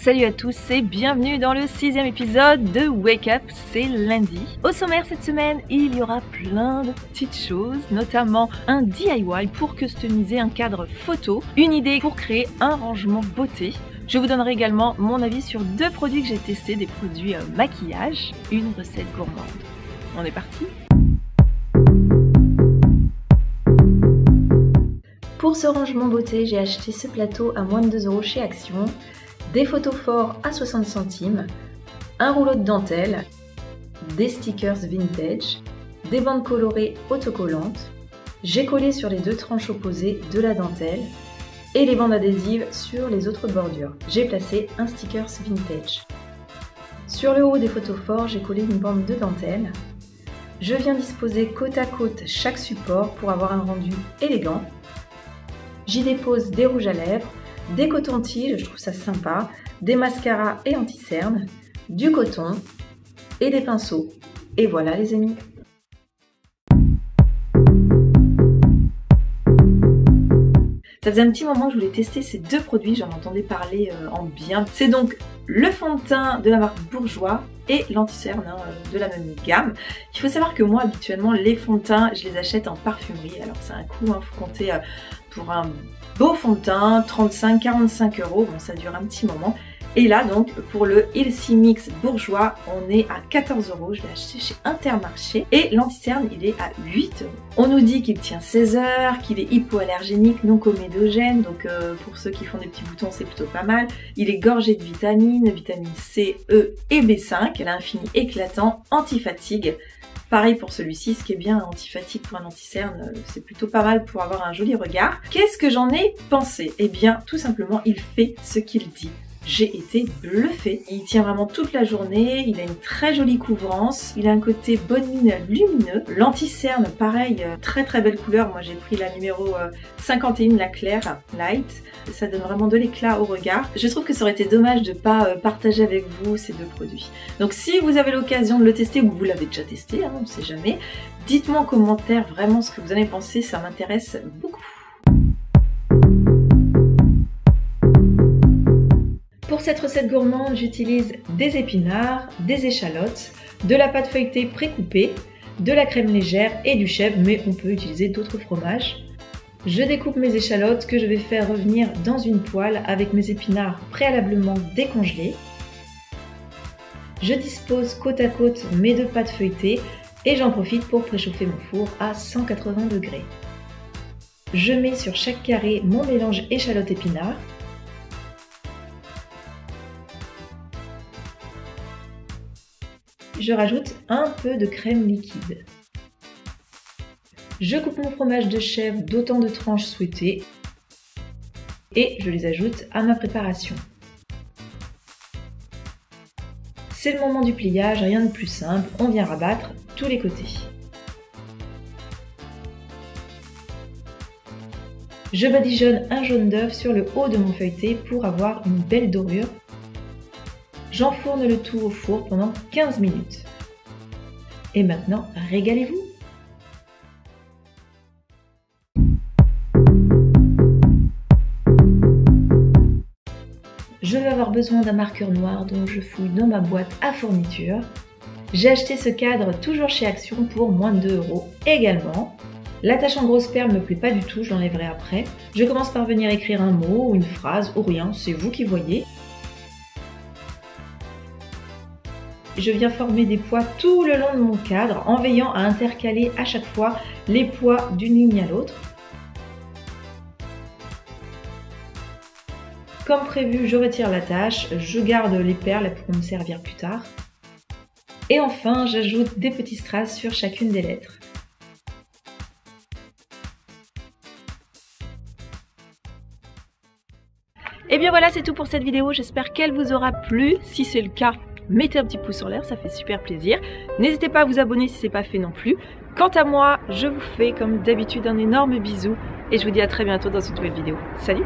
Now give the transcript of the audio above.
Salut à tous et bienvenue dans le 6e épisode de Wake Up, c'est lundi. Au sommaire cette semaine, il y aura plein de petites choses, notamment un DIY pour customiser un cadre photo, une idée pour créer un rangement beauté. Je vous donnerai également mon avis sur 2 produits que j'ai testés, des produits maquillage, une recette gourmande. On est parti ? Pour ce rangement beauté, j'ai acheté ce plateau à moins de 2 € chez Action, des photos forts à 60 centimes, un rouleau de dentelle, des stickers vintage, des bandes colorées autocollantes. J'ai collé sur les 2 tranches opposées de la dentelle et les bandes adhésives sur les autres bordures. J'ai placé un stickers vintage. Sur le haut des photos forts, j'ai collé une bande de dentelle. Je viens disposer côte à côte chaque support pour avoir un rendu élégant. J'y dépose des rouges à lèvres, des cotons-tiges, je trouve ça sympa, des mascaras et anti-cernes, du coton et des pinceaux. Et voilà les amis. Ça faisait un petit moment que je voulais tester ces 2 produits, j'en entendais parler en bien. C'est donc le fond de teint de la marque Bourjois et l'anti-cerne de la même gamme. Il faut savoir que moi habituellement les fonds de teint je les achète en parfumerie, alors c'est un coût, faut compter pour un beau fond de teint 35-45 €, bon ça dure un petit moment. Et là donc pour le Ilsi Mix Bourjois on est à 14 €, je l'ai acheté chez Intermarché et l'anti-cerne il est à 8 €. On nous dit qu'il tient 16 heures, qu'il est hypoallergénique, non comédogène, donc pour ceux qui font des petits boutons c'est plutôt pas mal. Il est gorgé de vitamines C, E et B5, il a un fini éclatant, anti-fatigue. Pareil pour celui-ci, ce qui est bien anti-fatigue pour un anti-cerne, c'est plutôt pas mal pour avoir un joli regard. Qu'est-ce que j'en ai pensé? Eh bien tout simplement il fait ce qu'il dit. J'ai été bluffée. Il tient vraiment toute la journée, il a une très jolie couvrance, il a un côté bonne mine lumineux. L'anti-cerne, pareil, très très belle couleur. Moi j'ai pris la numéro 51, la claire, light. Ça donne vraiment de l'éclat au regard. Je trouve que ça aurait été dommage de ne pas partager avec vous ces 2 produits. Donc si vous avez l'occasion de le tester ou vous l'avez déjà testé, on ne sait jamais, dites-moi en commentaire vraiment ce que vous en avez pensé, ça m'intéresse beaucoup. Pour cette recette gourmande, j'utilise des épinards, des échalotes, de la pâte feuilletée précoupée, de la crème légère et du chèvre, mais on peut utiliser d'autres fromages. Je découpe mes échalotes que je vais faire revenir dans une poêle avec mes épinards préalablement décongelés. Je dispose côte à côte mes 2 pâtes feuilletées et j'en profite pour préchauffer mon four à 180 degrés. Je mets sur chaque carré mon mélange échalote-épinards. Je rajoute un peu de crème liquide. Je coupe mon fromage de chèvre d'autant de tranches souhaitées et je les ajoute à ma préparation. C'est le moment du pliage, rien de plus simple, on vient rabattre tous les côtés. Je badigeonne un jaune d'œuf sur le haut de mon feuilleté pour avoir une belle dorure. J'enfourne le tout au four pendant 15 minutes. Et maintenant, régalez-vous! Je vais avoir besoin d'un marqueur noir, donc je fouille dans ma boîte à fourniture. J'ai acheté ce cadre toujours chez Action pour moins de 2 € également. L'attache en grosse perle ne me plaît pas du tout, je l'enlèverai après. Je commence par venir écrire un mot ou une phrase ou rien, c'est vous qui voyez. Je viens former des poids tout le long de mon cadre en veillant à intercaler à chaque fois les poids d'une ligne à l'autre. Comme prévu, je retire l'attache, je garde les perles pour me servir plus tard. Et enfin, j'ajoute des petits strass sur chacune des lettres. Et bien voilà, c'est tout pour cette vidéo, j'espère qu'elle vous aura plu. Si c'est le cas, mettez un petit pouce en l'air, ça fait super plaisir. N'hésitez pas à vous abonner si ce n'est pas fait non plus. Quant à moi, je vous fais comme d'habitude un énorme bisou et je vous dis à très bientôt dans une nouvelle vidéo. Salut!